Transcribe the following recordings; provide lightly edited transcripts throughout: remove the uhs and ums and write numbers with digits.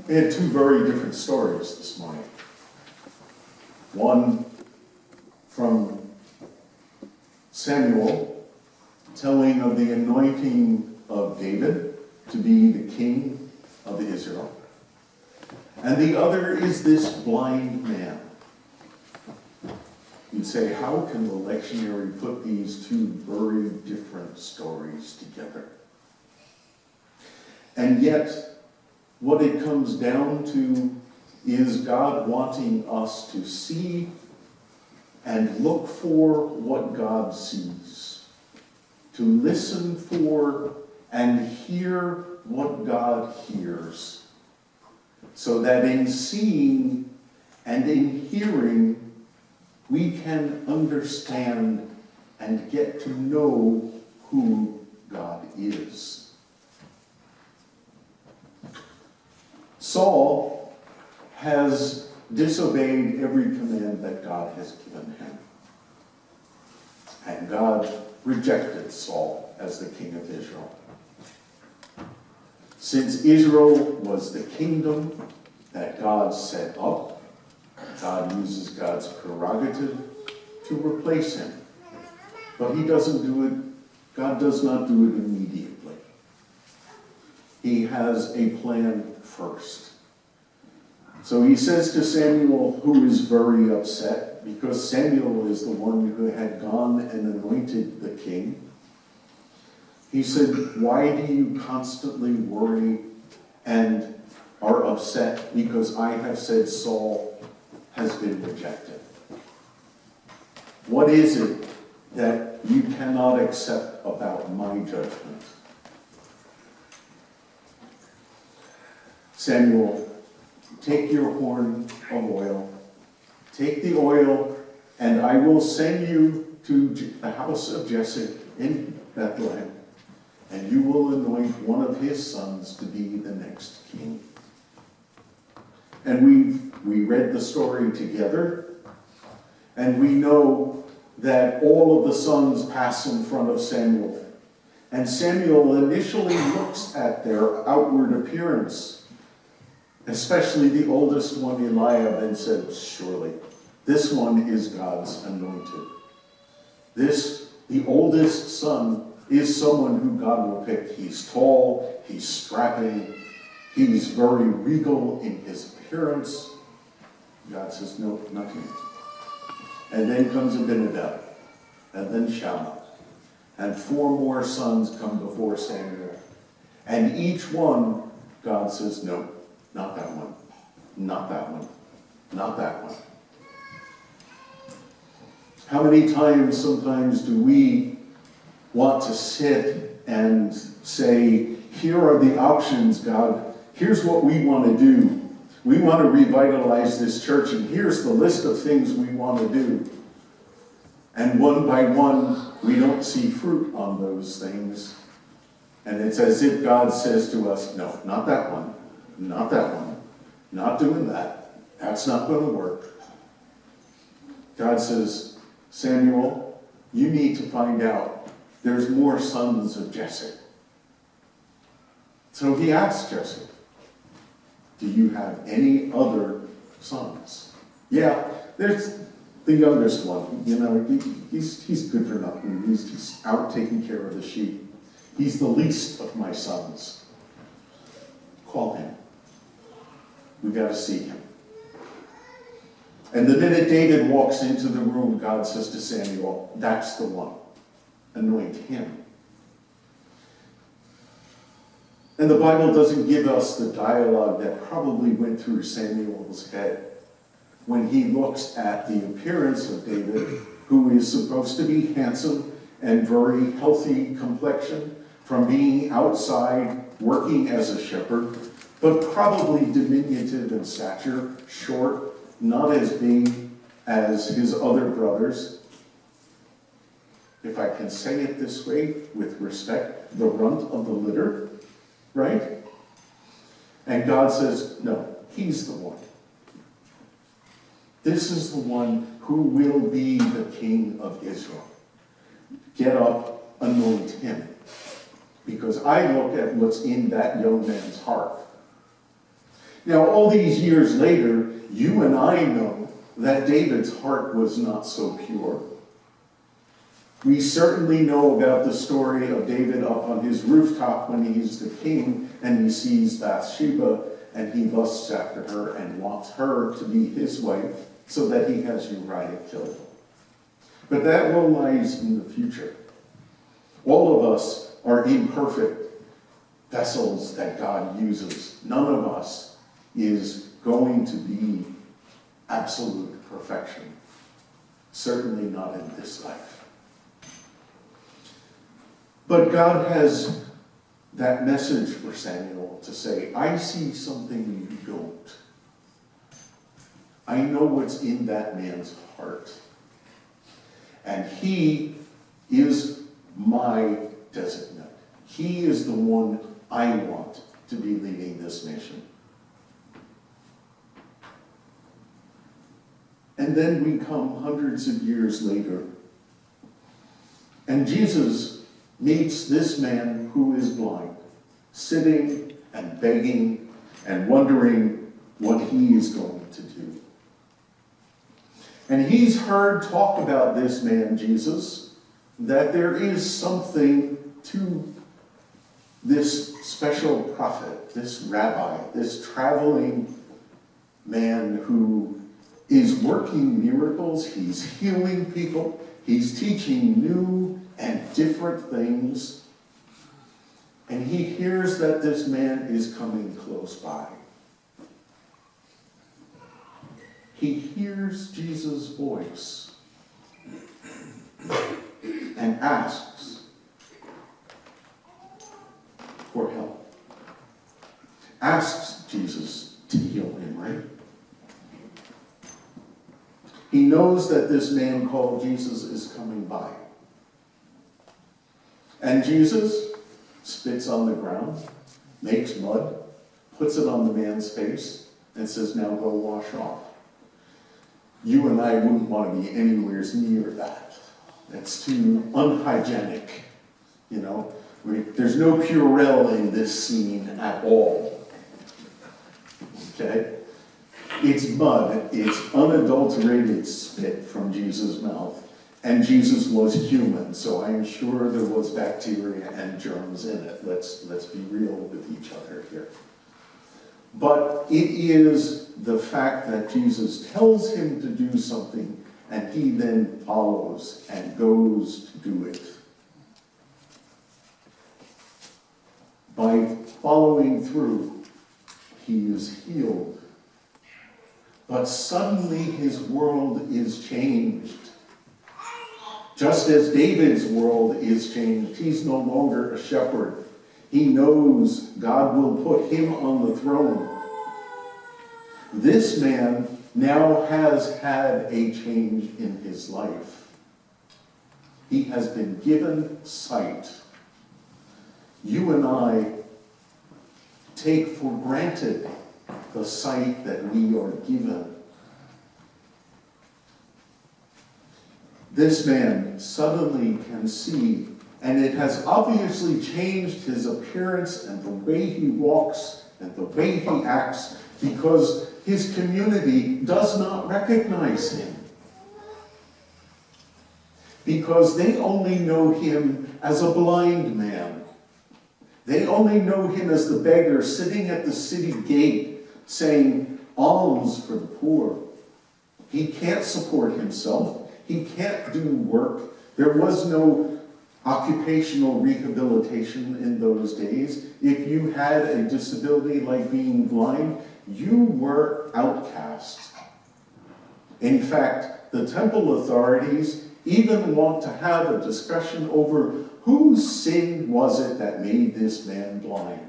We had two very different stories this morning. One from Samuel telling of the anointing of David to be the king of Israel. And the other is this blind man. You'd say, how can the lectionary put these two very different stories together? And yet, what it comes down to is God wanting us to see and look for what God sees, to listen for and hear what God hears, so that in seeing and in hearing, we can understand and get to know who God is. Saul has disobeyed every command that God has given him. And God rejected Saul as the king of Israel. Since Israel was the kingdom that God set up, God uses God's prerogative to replace him. But he doesn't do it, God does not do it immediately. He has a plan first. So he says to Samuel, who is very upset, because Samuel is the one who had gone and anointed the king. He said, why do you constantly worry and are upset because I have said Saul has been rejected? What is it that you cannot accept about my judgment? Samuel, take your horn of oil, take the oil, and I will send you to the house of Jesse in Bethlehem, and you will anoint one of his sons to be the next king. And we read the story together, and we know that all of the sons pass in front of Samuel. And Samuel initially looks at their outward appearance, especially the oldest one, Eliab, and said, surely, this one is God's anointed. The oldest son is someone who God will pick. He's tall, he's strapping, he's very regal in his appearance. God says, no, not him. And then comes Abinadab, and then Shammah. And 4 more sons come before Samuel. And each one, God says, no, not that one, not that one, not that one. How many times sometimes do we want to sit and say, here are the options, God. Here's what we want to do. We want to revitalize this church, and here's the list of things we want to do. And one by one, we don't see fruit on those things. And it's as if God says to us, no, not that one, not that one, not doing that. That's not going to work. God says, Samuel, you need to find out there's more sons of Jesse. So he asks Jesse, do you have any other sons? Yeah, there's the youngest one. You know, he's good for nothing. He's out taking care of the sheep. He's the least of my sons. Call him. We got to see him. And the minute David walks into the room, God says to Samuel, that's the one. Anoint him. And the Bible doesn't give us the dialogue that probably went through Samuel's head when he looks at the appearance of David, who is supposed to be handsome and very healthy complexion from being outside working as a shepherd, but probably diminutive in stature, short, not as big as his other brothers. If I can say it this way, with respect, the runt of the litter, right? And God says, no, he's the one. This is the one who will be the king of Israel. Get up, anoint him. Because I look at what's in that young man's heart. Now, all these years later, you and I know that David's heart was not so pure. We certainly know about the story of David up on his rooftop when he's the king and he sees Bathsheba and he lusts after her and wants her to be his wife so that he has Uriah killed. But that all lies in the future. All of us are imperfect vessels that God uses. None of us is going to be absolute perfection. Certainly not in this life. But God has that message for Samuel to say, I see something you don't. I know what's in that man's heart. And he is my designate. He is the one I want to be leading this nation. And then we come hundreds of years later, and Jesus meets this man who is blind, sitting and begging and wondering what he is going to do. And he's heard talk about this man, Jesus, that there is something to this special prophet, this rabbi, this traveling man who is working miracles. He's healing people. He's teaching new and different things. And he hears that this man is coming close by. He hears Jesus' voice and asks for help. Asks Jesus to heal him, right? He knows that this man called Jesus is coming by. And Jesus spits on the ground, makes mud, puts it on the man's face, and says, now go wash off. You and I wouldn't want to be anywhere near that. That's too unhygienic, you know. There's no Purell in this scene at all. Okay? It's mud, it's unadulterated spit from Jesus' mouth. And Jesus was human, so I'm sure there was bacteria and germs in it. Let's be real with each other here. But it is the fact that Jesus tells him to do something, and he then follows and goes to do it. By following through, he is healed. But suddenly his world is changed. Just as David's world is changed, he's no longer a shepherd. He knows God will put him on the throne. This man now has had a change in his life. He has been given sight. You and I take for granted the sight that we are given. This man suddenly can see, and it has obviously changed his appearance and the way he walks and the way he acts, because his community does not recognize him. Because they only know him as a blind man. They only know him as the beggar sitting at the city gate saying alms for the poor. He can't support himself. He can't do work. There was no occupational rehabilitation in those days. If you had a disability like being blind, you were outcast. In fact, the temple authorities even want to have a discussion over whose sin was it that made this man blind.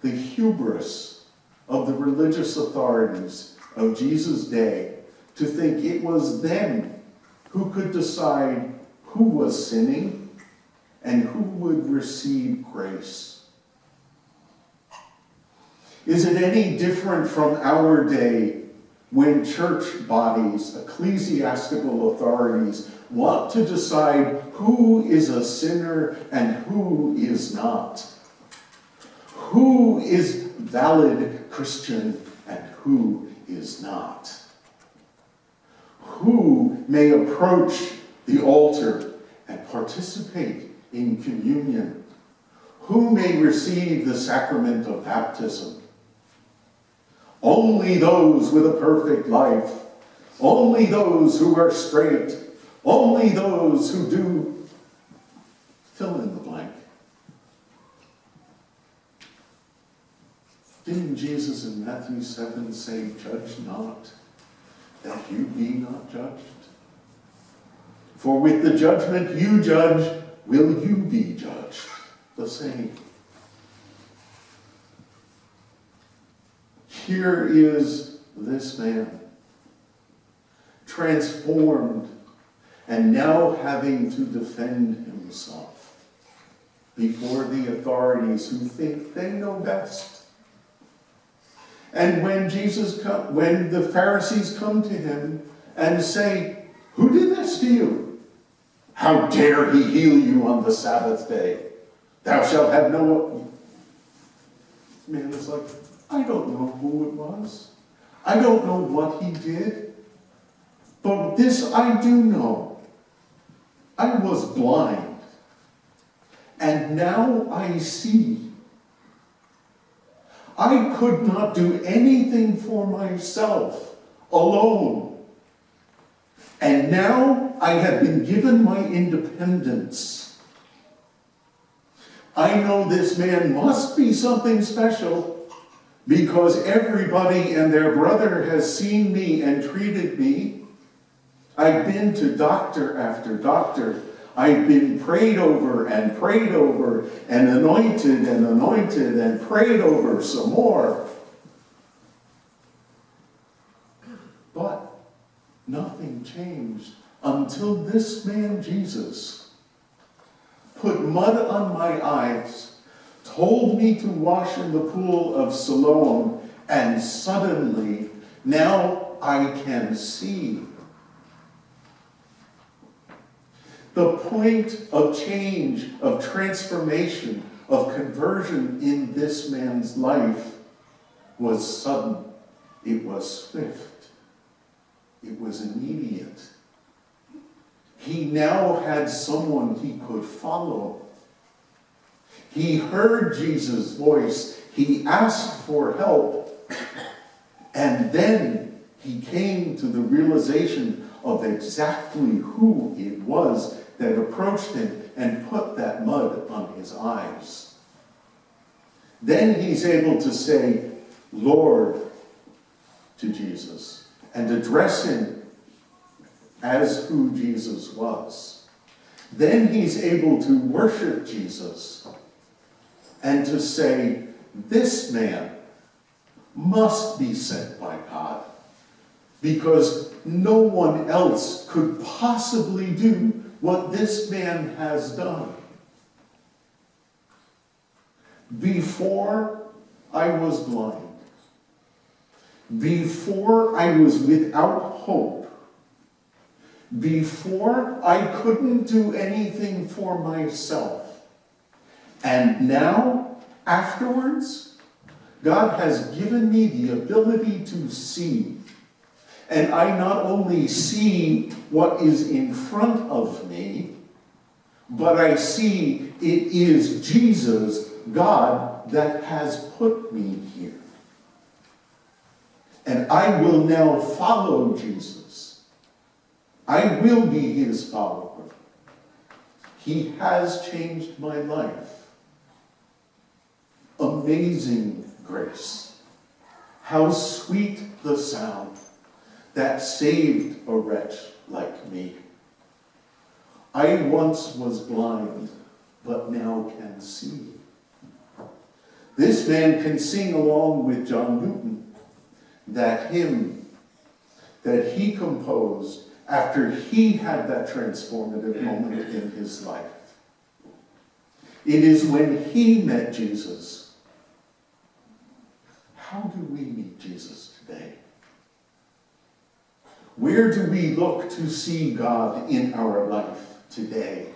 The hubris of the religious authorities of Jesus' day to think it was them who could decide who was sinning and who would receive grace. Is it any different from our day when church bodies, ecclesiastical authorities, want to decide who is a sinner and who is not? Who is valid Christian and who is not. Who may approach the altar and participate in communion? Who may receive the sacrament of baptism? Only those with a perfect life. Only those who are straight. Only those who do fill in the blank. Didn't Jesus in Matthew 7 say, "Judge not, that you be not judged? For with the judgment you judge, will you be judged?" The same. Here is this man, transformed, and now having to defend himself before the authorities who think they know best. And when the Pharisees come to him and say, "Who did this to you? How dare he heal you on the Sabbath day? Thou shalt have no..." Man is like, "I don't know who it was. I don't know what he did. But this I do know. I was blind, and now I see. I could not do anything for myself alone. And now I have been given my independence. I know this man must be something special because everybody and their brother has seen me and treated me. I've been to doctor after doctor. I've been prayed over and anointed and prayed over some more. But nothing changed until this man, Jesus, put mud on my eyes, told me to wash in the pool of Siloam, and suddenly, now I can see. The point of change, of transformation, of conversion in this man's life was sudden. It was swift. It was immediate. He now had someone he could follow. He heard Jesus' voice. He asked for help. And then he came to the realization of exactly who it was that approached him and put that mud on his eyes. Then he's able to say, "Lord," to Jesus, and address him as who Jesus was. Then he's able to worship Jesus and to say, "This man must be sent by God, because no one else could possibly do what this man has done." Before I was blind, before I was without hope, before I couldn't do anything for myself, and now, afterwards, God has given me the ability to see. And I not only see what is in front of me, but I see it is Jesus, God, that has put me here. And I will now follow Jesus. I will be his follower. He has changed my life. Amazing grace. How sweet the sound that saved a wretch like me. I once was blind, but now can see. This man can sing along with John Newton that hymn that he composed after he had that transformative moment in his life. It is when he met Jesus. How do we meet Jesus today? Where do we look to see God in our life today?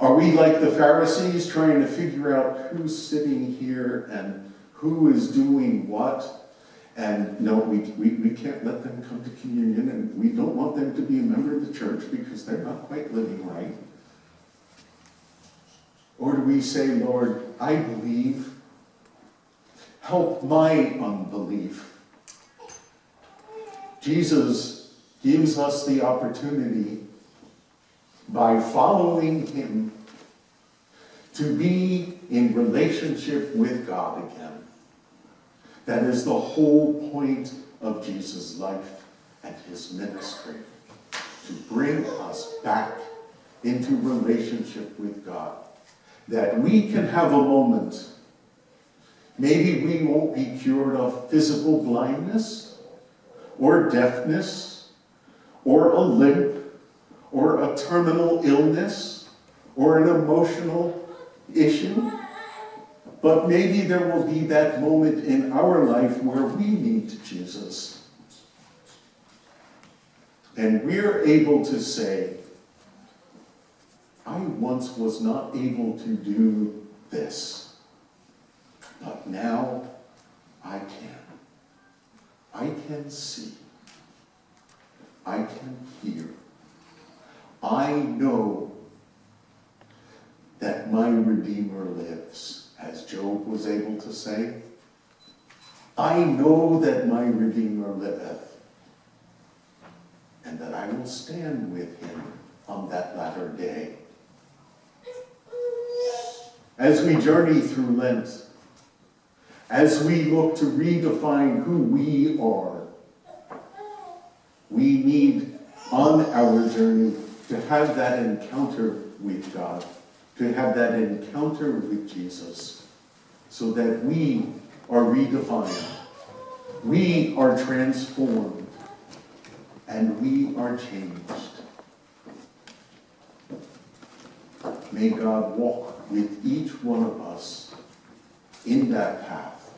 Are we like the Pharisees trying to figure out who's sitting here and who is doing what? And no, we can't let them come to communion, and we don't want them to be a member of the church because they're not quite living right. Or do we say, Lord, I believe, help my unbelief? Jesus gives us the opportunity, by following him, to be in relationship with God again. That is the whole point of Jesus' life and his ministry, to bring us back into relationship with God. That we can have a moment. Maybe we won't be cured of physical blindness, or deafness, or a limp, or a terminal illness, or an emotional issue. But maybe there will be that moment in our life where we meet Jesus. And we're able to say, I once was not able to do this, but now I can. I can see. I can hear. I know that my Redeemer lives, as Job was able to say. I know that my Redeemer liveth, and that I will stand with him on that latter day. As we journey through Lent, as we look to redefine who we are, we need on our journey to have that encounter with God, to have that encounter with Jesus, so that we are redefined, we are transformed, and we are changed. May God walk with each one of us in that path.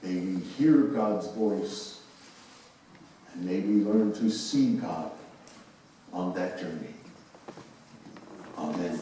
May we hear God's voice, and may we learn to see God on that journey. Amen.